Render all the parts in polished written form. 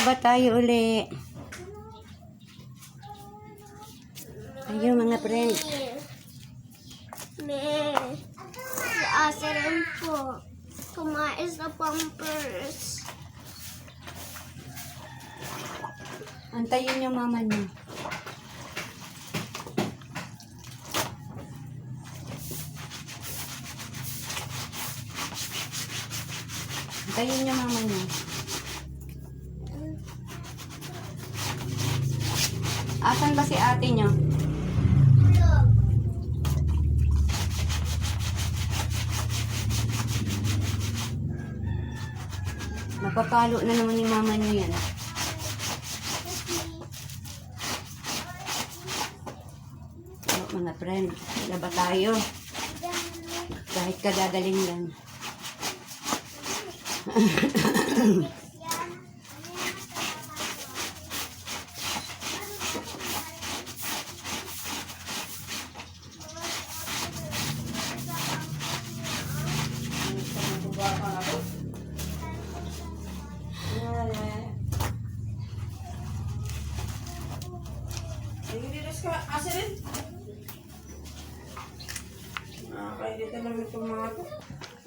Labalaba tayo uli. Ayun mga friend. Si Ate rin po. Kumain sa Pampers. Antayin yung mama niyo. Antayin yung mama niyo. Asan ba si ate niyo? Napapalo na naman ni mama niyo yan. So, mga friend, laba tayo. Kahit kadadaling lang.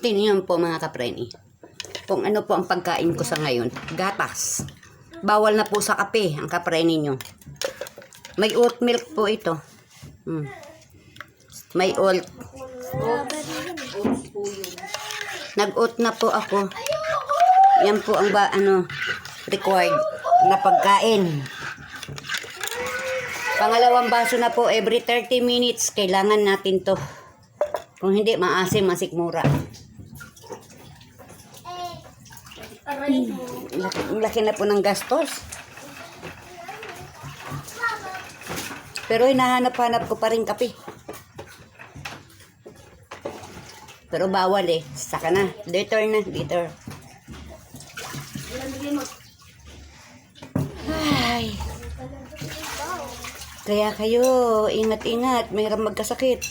Tingnan po mga kapreni. Kung ano po ang pagkain ko sa ngayon. Gatas. Bawal na po sa kape ang kapreni nyo. May oat milk po ito. May oat. Nag-oat na po ako. Yan po ang required na pagkain. Pangalawang baso na po every 30 minutes. Kailangan natin to. Kung hindi, maasim, masikmura. Laki na po ng gastos. Pero hinahanap-hanap ko pa rin kape. Pero bawal eh. Saka na. Liter na. Liter. Ay. Kaya kayo, ingat-ingat. Mayroong magkasakit.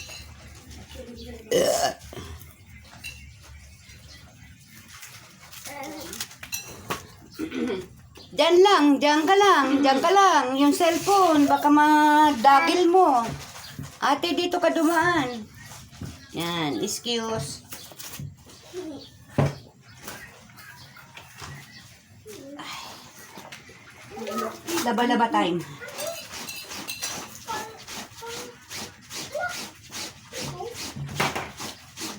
Diyan ka lang. Yung cellphone, baka madagil mo. Ate, dito ka dumaan. Yan, excuse. Laba-laba time.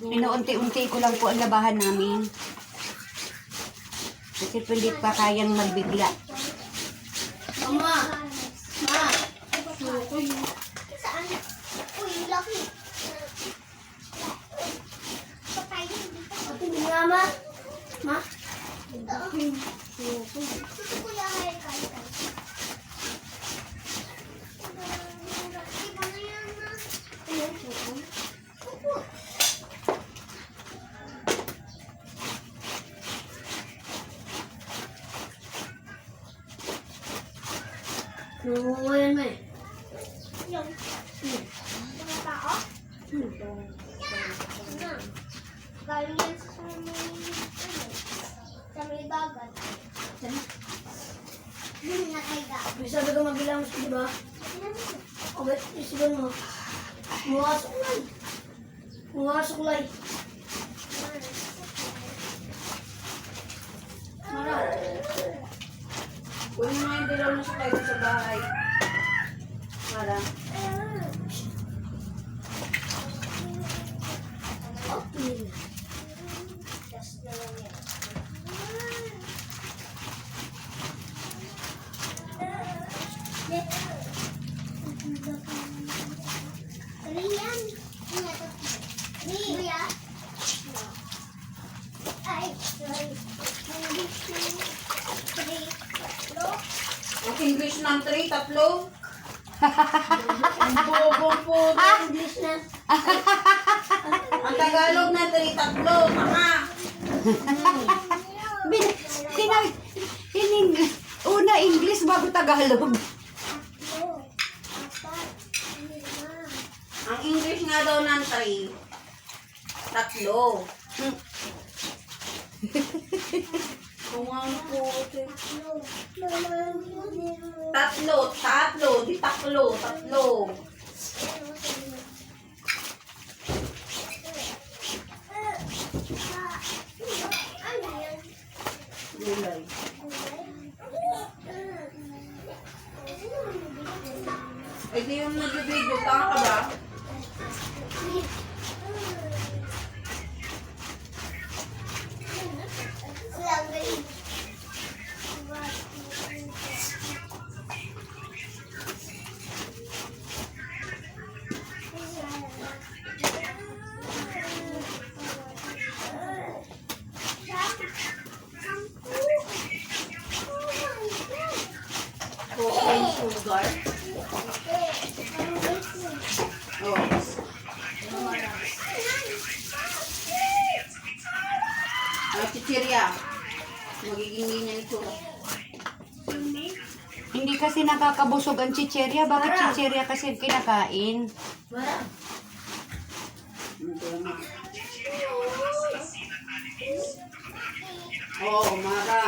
Inuunti-unti ko lang po ang labahan namin. Kasi hindi pa kayang magbigla. Mama! Ma! Saan? Uy, laki! Ate, mama! Ma? Gusto ko yung kay. Nangunguyan mo eh. Yung mga tao? Galing yan sa may dagat. Nakaiga. May sabi ko mabilang mo, di ba? O ba't isigan mo? Mukha suklay. Mukha suklay. Mara. Kunin mo yung dilaw na suklay sa bahay. Mara. Okay. Rian. Rian. Ay, sorry. Ang English ng 3, tatlo. Ang bobong po English na. Ang Tagalog na 3, tatlo. Tama. Una English bago Tagalog. Ang English nga daw ng 3, tatlo. Kung ano po. Tatlo. Di tatlo. Gulay. Ay, di yung nag-video. Tanga ka ba? Cocaine sugar. Oh. Chichirya. Magiging ganyan ito. Hindi kasi nakakabusog ang chicherya. Bakit chicherya kasi kinakain? Oo, Mara.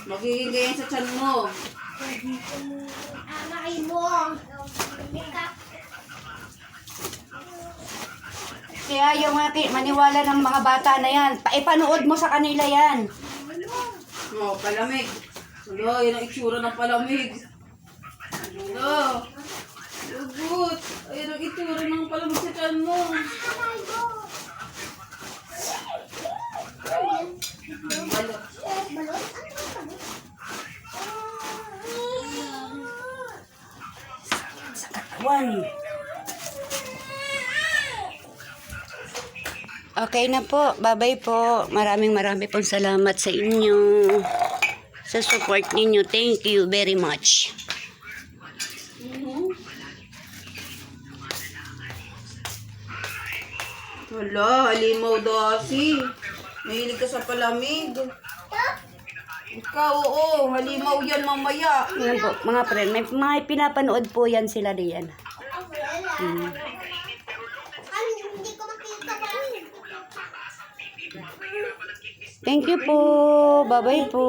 Magiging ganyan sa tiyan mo. Kaya yung maniwala ng mga bata na yan, ipanood mo sa kanila yan. Oh, palamig. Hello, yan ang itsura ng palamig. Hello. Good. Ayan ang itsura ng palamig sa tiyan mo. Balot. One. Okay na po. Bye-bye po. Maraming pong salamat sa inyo. Sa support ninyo. Thank you very much. Hala, halimaw dasi. Mahilig ka sa palamig. Ikaw, oo. Halimaw yan mamaya. Yan po, mga friend. May mga pinapanood po yan sila diyan. Hindi ko makita ba? Thank you po. Bye-bye po.